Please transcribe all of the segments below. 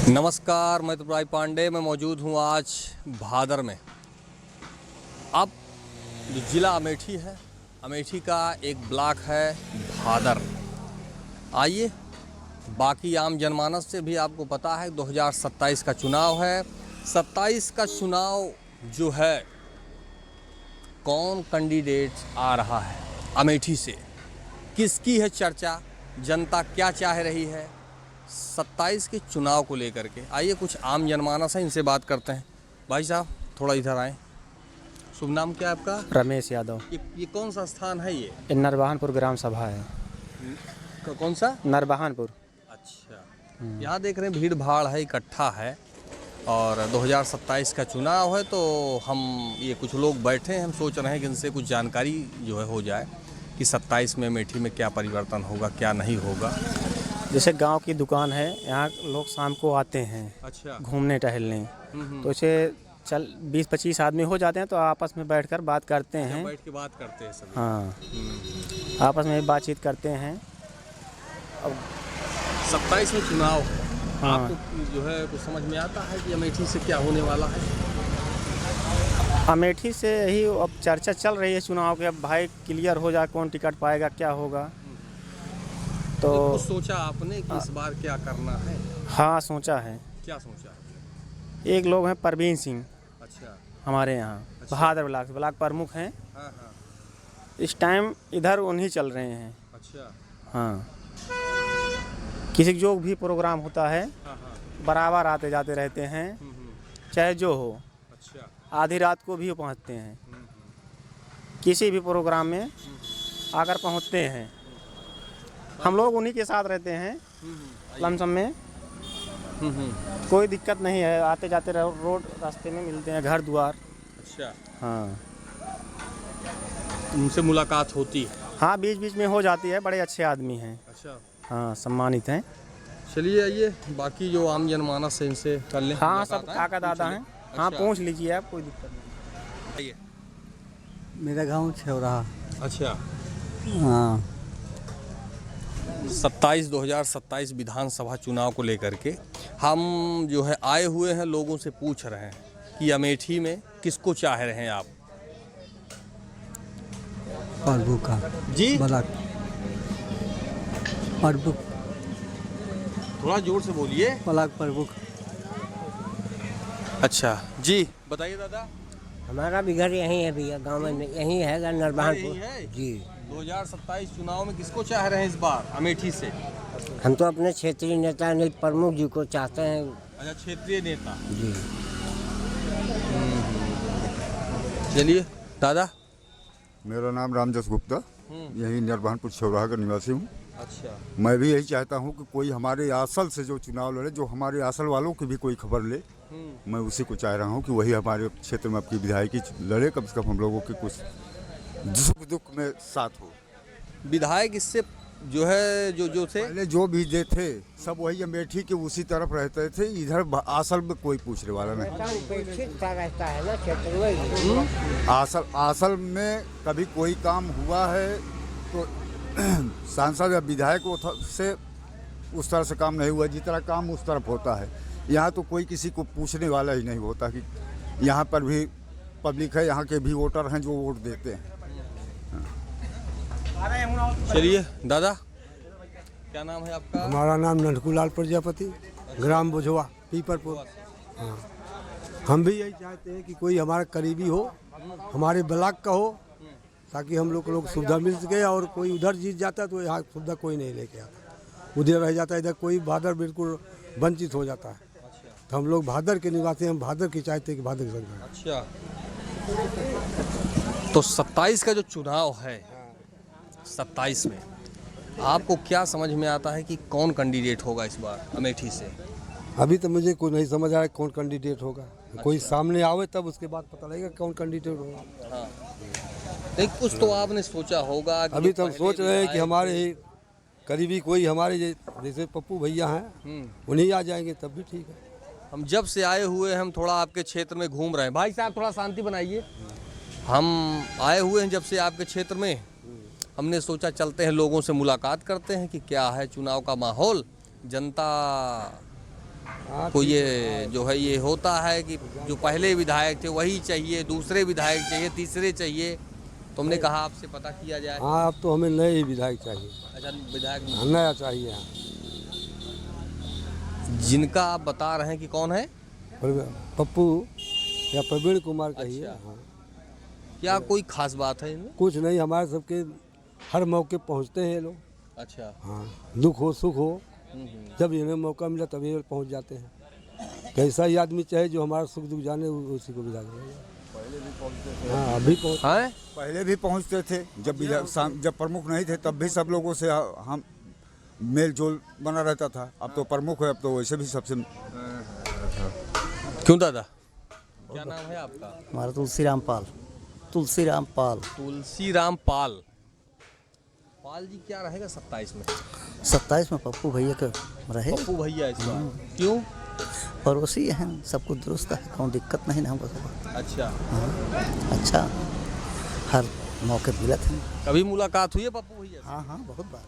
नमस्कार, मैं त्रिपुरारी पांडे। मैं मौजूद हूँ आज भादर में। अब जो ज़िला अमेठी है, अमेठी का एक ब्लॉक है भादर। आइए, बाकी आम जनमानस से भी आपको पता है 2027 का चुनाव है। 27 का चुनाव जो है, कौन कैंडिडेट आ रहा है अमेठी से, किसकी है चर्चा, जनता क्या चाह रही है 27 के चुनाव को लेकर के। आइए, कुछ आम जनमानस है, इनसे बात करते हैं। भाई साहब, थोड़ा इधर आएँ। शुभ नाम क्या है आपका? रमेश यादव। ये कौन सा स्थान है? ये नरबहानपुर ग्राम सभा है। कौन सा? नरबहानपुर। अच्छा, यहाँ देख रहे हैं भीड़ भाड़ है, इकट्ठा है और 2027 का चुनाव है, तो हम ये कुछ लोग बैठे हैं। हम सोच रहे हैं कि इनसे कुछ जानकारी जो है हो जाए कि 27 में अमेठी में क्या परिवर्तन होगा, क्या नहीं होगा। जैसे गांव की दुकान है, यहाँ लोग शाम को आते हैं। अच्छा। घूमने टहलने। तो इसे 20-25 आदमी हो जाते हैं, तो आपस में बैठकर बात करते हैं। बैठ के बात करते हैं सब। हाँ, आपस में बातचीत करते हैं। अब 27 में चुनाव है। हाँ। आपको जो है कुछ समझ में आता है कि अमेठी से क्या होने वाला है? अमेठी से यही अब चर्चा चल रही है चुनाव के। अब भाई क्लियर हो जाए कौन टिकट पाएगा, क्या होगा। तो कुछ सोचा आपने कि इस बार क्या करना है? हाँ, सोचा है। क्या सोचा है? एक लोग हैं परवीन सिंह, अच्छा। हमारे यहाँ अच्छा। भादर ब्लॉक प्रमुख हैं। हाँ हाँ। इस टाइम इधर उन्हीं चल रहे हैं। अच्छा। हाँ, किसी जो भी प्रोग्राम होता है हाँ हाँ। बराबर आते जाते रहते हैं, चाहे जो हो। अच्छा। आधी रात को भी पहुँचते हैं, किसी भी प्रोग्राम में आकर पहुँचते हैं। हम लोग उन्हीं के साथ रहते हैं लमसम में। कोई दिक्कत नहीं है, आते जाते रोड रास्ते में मिलते हैं, घर द्वार। अच्छा। हाँ, उनसे मुलाकात होती है? हाँ, बीच बीच में हो जाती है। बड़े अच्छे आदमी हैं। अच्छा। हाँ, सम्मानित हैं। चलिए, आइए बाकी जो आम जनमानस है इनसे कर लें। हाँ, सब काका दादा हैं। हाँ, अच्छा। पूछ लीजिए आप, कोई दिक्कत नहीं। आइए। मेरा गांव छेवरा। अच्छा। हाँ। 2027 विधानसभा चुनाव को लेकर के हम जो है आए हुए हैं, लोगों से पूछ रहे हैं कि अमेठी में किसको चाह रहे हैं आप? प्रभु का जी, ब्लॉक प्रभु, थोड़ा जोर से बोलिए। ब्लॉक प्रभु। अच्छा जी, बताइए दादा। हमारा भी घर यहीं है भैया, गांव में यहीं है, नरबहानपुर। यही है? जी। 2027 चुनाव में किसको चाह रहे हैं इस बार अमेठी से? हम तो अपने क्षेत्रीय नेता अनिल प्रमुख जी को चाहते हैं। अच्छा, क्षेत्रीय नेता। जी। चलिए दादा। मेरा नाम रामजस गुप्ता, यही नरबहानपुर चौराहा का निवासी हूँ। अच्छा। मैं भी यही चाहता हूँ कि कोई हमारे आसल से जो चुनाव लड़े, जो हमारे आसल वालों की भी कोई खबर ले। मैं उसी को चाह रहा हूँ कि वही हमारे क्षेत्र में आपकी विधायकी लड़े, कम से कम हम लोगों के कुछ सुख दुख में साथ हो। विधायक इससे जो है जो थे पहले जो भी जे थे सब वही अमेठी के उसी तरफ रहते थे। इधर आसल में कोई पूछने वाला नहीं। रहता है ना क्षेत्र में। आसल में कभी कोई काम हुआ है तो सांसद या विधायक से उस तरह से काम नहीं हुआ, जिस तरह काम उस तरफ होता है। यहाँ तो कोई किसी को पूछने वाला ही नहीं होता कि यहाँ पर भी पब्लिक है, यहाँ के भी वोटर हैं जो वोट देते हैं। चलिए दादा, क्या नाम है आपका? हमारा नाम नंदकुलाल प्रजापति, ग्राम बुझवा, पीपरपुर। हाँ, हम भी यही चाहते हैं कि कोई हमारा करीबी हो, हमारे ब्लॉक का हो, ताकि हम लोग सुविधा मिल सके। और कोई उधर जीत जाता है तो यहाँ सुविधा कोई नहीं लेके आता, उधर रह जाता है। इधर कोई भादर बिल्कुल वंचित हो जाता है। तो हम लोग भादर के निवासी, हम भादर की चाहते हैं कि भादर के संग। अच्छा, तो 27 का जो चुनाव है, 27 में आपको क्या समझ में आता है कि कौन कैंडिडेट होगा इस बार अमेठी से? अभी तो मुझे कोई नहीं समझ आ रहा है कौन कैंडिडेट होगा। कोई सामने आवे तब उसके बाद पता लगेगा कौन कैंडिडेट होगा। हाँ, नहीं, कुछ तो आपने सोचा होगा कि अभी तो हम सोच रहे हैं कि हमारे ही करीबी कोई हमारे जैसे पप्पू भैया हैं, उन्हीं आ जाएंगे तब भी ठीक है। हम जब से आए हुए हैं, हम थोड़ा आपके क्षेत्र में घूम रहे हैं। भाई साहब, थोड़ा शांति बनाइए। हम आए हुए हैं जब से आपके क्षेत्र में, हमने सोचा चलते हैं, लोगों से मुलाकात करते हैं कि क्या है चुनाव का माहौल, जनता को ये जो है ये होता है कि जो पहले विधायक थे वही चाहिए, दूसरे विधायक चाहिए, तीसरे चाहिए? तुमने कहा आपसे पता किया जाए। हाँ, अब तो हमें नए ही विधायक चाहिए। अच्छा, विधायक नया चाहिए। हाँ, जिनका आप बता रहे हैं कि कौन है? पप्पू या प्रवीण कुमार कहिए। अच्छा। हाँ, क्या कोई खास बात है इनमें? कुछ नहीं, हमारे सबके हर मौके पहुंचते हैं ये लोग। अच्छा। हाँ, दुख हो सुख हो, जब इन्हें मौका मिला तभी ये पहुंच जाते हैं। कैसा ही आदमी चाहे जो हमारा सुख दुख जाने उसी को विदा करेंगे। हाँ, अभी पहुँच हैं? पहले भी पहुंचते थे, जब प्रमुख नहीं थे तब भी सब लोगों से हम मेल जोल बना रहता था। अब तो प्रमुख है, अब तो वैसे भी सबसे। क्यों दादा, क्या नाम है आपका? हमारा तुलसीराम पाल। तुलसीराम पाल। तुलसीराम पाल। पाल जी, क्या रहेगा 27 में? 27 में पप्पू भैया का रहे। पप्पू भैया इस बार क्यों? पड़ोसी हैं, सब कुछ दुरुस्त है, कौन दिक्कत नहीं ना हमको सब। अच्छा। अच्छा, हर मौके मिला था। कभी मुलाकात हुई है पप्पू भैया से? हाँ हाँ, बहुत बार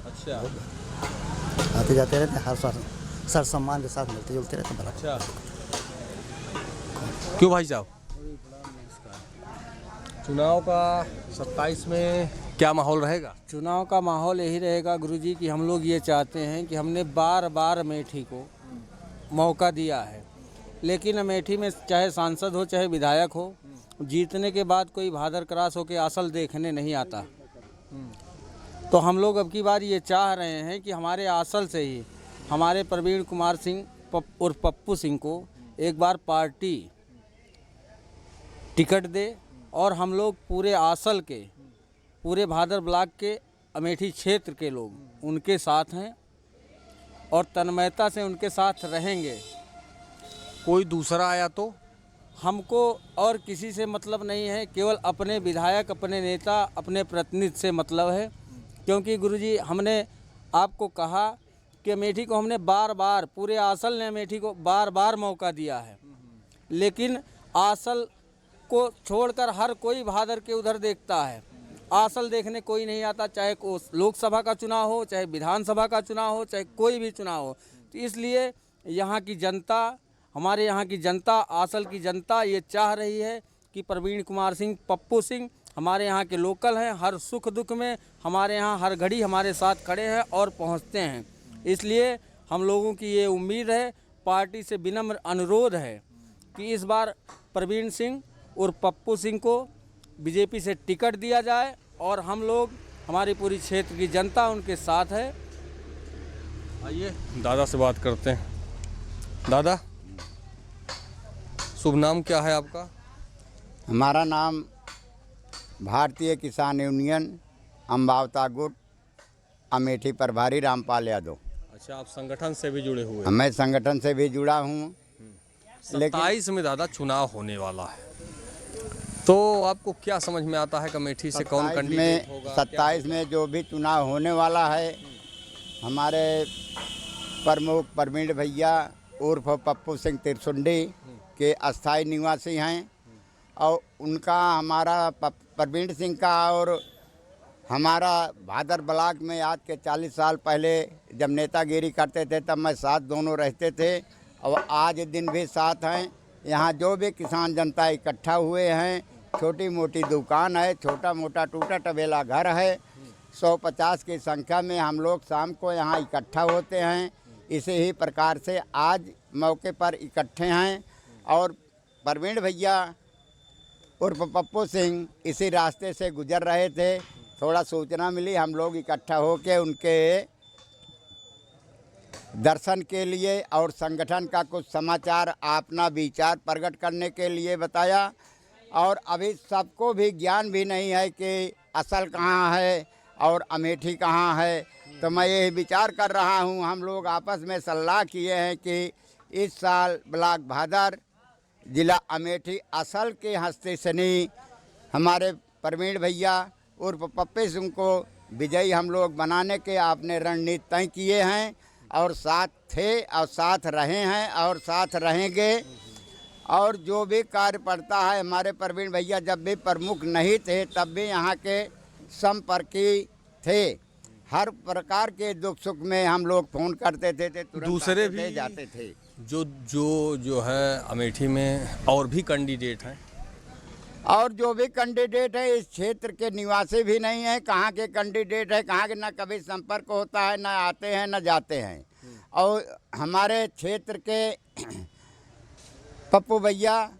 अच्छा। आते जाते रहते, हर साल सर सम्मान के साथ मिलते जुलते रहते बड़ा। अच्छा, क्यों भाई साहब? चुनाव का 27 में क्या माहौल रहेगा? चुनाव का माहौल यही रहेगा गुरुजी कि हम लोग ये चाहते हैं कि हमने बार बार अमेठी को मौका दिया है, लेकिन अमेठी में चाहे सांसद हो चाहे विधायक हो, जीतने के बाद कोई भादर क्रॉस होकर असल देखने नहीं आता। तो हम लोग अब की बार ये चाह रहे हैं कि हमारे आसल से ही हमारे प्रवीण कुमार सिंह और पप्पू सिंह को एक बार पार्टी टिकट दे और हम लोग पूरे आसल के, पूरे भादर ब्लॉक के अमेठी क्षेत्र के लोग उनके साथ हैं और तन्मयता से उनके साथ रहेंगे। कोई दूसरा आया तो? हमको और किसी से मतलब नहीं है, केवल अपने विधायक, अपने नेता, अपने प्रतिनिधि से मतलब है। क्योंकि गुरुजी, हमने आपको कहा कि अमेठी को हमने बार बार, पूरे आसल ने अमेठी को बार बार मौका दिया है, लेकिन आसल को छोड़कर हर कोई भादर के उधर देखता है। आसल देखने कोई नहीं आता, चाहे लोकसभा का चुनाव हो, चाहे विधानसभा का चुनाव हो, चाहे कोई भी चुनाव हो। तो इसलिए यहाँ की जनता, हमारे यहाँ की जनता, आसल की जनता ये चाह रही है कि प्रवीण कुमार सिंह, पप्पू सिंह हमारे यहाँ के लोकल हैं, हर सुख दुख में हमारे यहाँ हर घड़ी हमारे साथ खड़े हैं और पहुँचते हैं। इसलिए हम लोगों की ये उम्मीद है, पार्टी से विनम्र अनुरोध है कि इस बार प्रवीण सिंह और पप्पू सिंह को बीजेपी से टिकट दिया जाए और हम लोग, हमारी पूरी क्षेत्र की जनता उनके साथ है। आइए दादा से बात करते हैं। दादा, शुभ नाम क्या है आपका? हमारा नाम भारतीय किसान यूनियन अम्बावता गुट अमेठी प्रभारी रामपाल यादव। अच्छा, आप संगठन से भी जुड़े हुए? मैं संगठन से भी जुड़ा हूँ। 27 में दादा चुनाव होने वाला है, तो आपको क्या समझ में आता है कमेटी से कौन कैंडिडेट होगा? 27 में जो भी चुनाव होने वाला है, हमारे प्रमुख प्रवीण भैया उर्फ पप्पू सिंह तिरसुंडी के अस्थाई निवासी हैं और उनका, हमारा प्रवीण सिंह का और हमारा भादर ब्लॉक में आज के 40 साल पहले जब नेतागिरी करते थे तब मैं साथ दोनों रहते थे और आज दिन भी साथ हैं। यहाँ जो भी किसान जनता इकट्ठा हुए हैं, छोटी मोटी दुकान है, छोटा मोटा टूटा टबेला घर है, 150 की संख्या में हम लोग शाम को यहाँ इकट्ठा होते हैं। इसी ही प्रकार से आज मौके पर इकट्ठे हैं और प्रवीण भैया उर्फ पप्पू सिंह इसी रास्ते से गुजर रहे थे, थोड़ा सूचना मिली, हम लोग इकट्ठा होकर उनके दर्शन के लिए और संगठन का कुछ समाचार, अपना विचार प्रकट करने के लिए बताया। और अभी सबको भी ज्ञान भी नहीं है कि असल कहाँ है और अमेठी कहाँ है। तो मैं ये विचार कर रहा हूँ, हम लोग आपस में सलाह किए हैं कि इस साल ब्लॉक भादर जिला अमेठी असल के हस्ते सनी हमारे प्रवीण भैया उर्फ पप्पू सिंह को विजयी हम लोग बनाने के आपने रणनीति तय किए हैं और साथ थे और साथ रहे हैं और साथ रहेंगे। और जो भी कार्य पड़ता है, हमारे प्रवीण भैया जब भी प्रमुख नहीं थे तब भी यहाँ के संपर्की थे। हर प्रकार के दुख सुख में हम लोग फ़ोन करते थे तुरंत दूसरे आते थे, भी जाते थे। जो है अमेठी में और भी कैंडिडेट हैं। और जो भी कैंडिडेट है इस क्षेत्र के निवासी भी नहीं है, कहाँ के कैंडिडेट है, कहाँ के ना कभी संपर्क होता है, ना आते हैं ना जाते हैं। और हमारे क्षेत्र के पप्पू भैया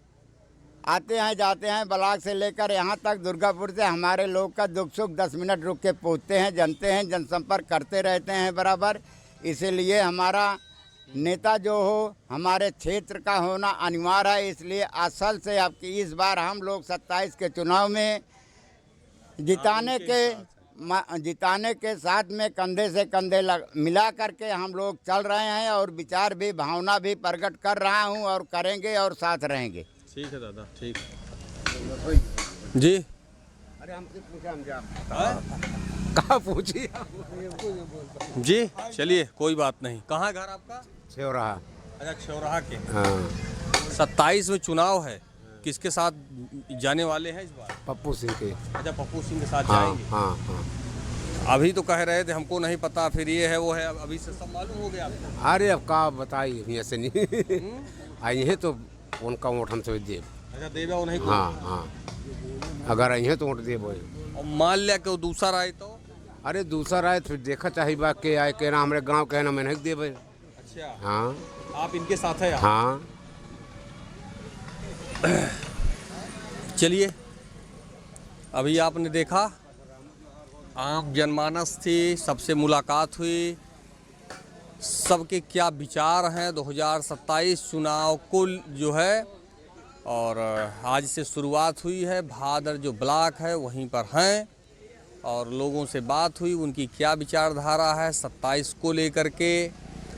आते हैं जाते हैं, ब्लॉक से लेकर यहाँ तक दुर्गापुर से हमारे लोग का दुख सुख 10 मिनट रुक के पूछते हैं, जानते हैं, जनसंपर्क करते रहते हैं बराबर। इसीलिए हमारा नेता जो हो हमारे क्षेत्र का होना अनिवार्य है। इसलिए असल से आपकी इस बार हम लोग 27 के चुनाव में जिताने के साथ में कंधे से कंधे मिला करके हम लोग चल रहे हैं और विचार भी भावना भी प्रकट कर रहा हूं और करेंगे और साथ रहेंगे। ठीक है दादा, ठीक जी। अरे हमसे पूछा हम जा कहाँ पूछी जी चलिए कोई बात नहीं। कहाँ घर आपका? रहा। अच्छा, छेवराहा के। हाँ 27 में चुनाव है, किसके साथ जाने वाले हैं इस बार? पप्पू सिंह के। अच्छा, पप्पू सिंह के साथ हाँ जाएंगे। हाँ हाँ। अभी तो कह रहे थे हमको नहीं पता, फिर ये है वो है, अभी से सब मालूम हो गया आपको? अरे अब का बताइए ऐसे नहीं आई है तो उनका वोट हमसे देव। अच्छा, देवे उन्हीं को? हाँ हाँ, अगर आई है तो वोट देव। और मान लिया कि वो दूसरा आए तो? अरे दूसरा आए फिर देखा चाहिए बा के आए के ना हमारे गांव के ना मैंने देव। अच्छा, हाँ आप इनके साथ है? हाँ। चलिए, अभी आपने देखा आम जनमानस थी, सबसे मुलाकात हुई, सबके क्या विचार हैं 2027 चुनाव को जो है। और आज से शुरुआत हुई है, भादर जो ब्लॉक है वहीं पर हैं और लोगों से बात हुई, उनकी क्या विचारधारा है 27 को लेकर के।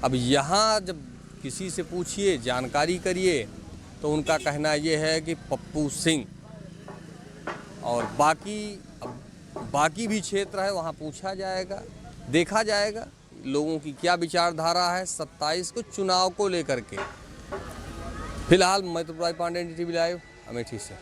अब यहाँ जब किसी से पूछिए, जानकारी करिए, तो उनका कहना ये है कि पप्पू सिंह। और बाकी भी क्षेत्र है, वहाँ पूछा जाएगा, देखा जाएगा लोगों की क्या विचारधारा है 27 को चुनाव को लेकर के। फिलहाल मैं तो राय पांडे, NDTV लाइव, अमेठी से।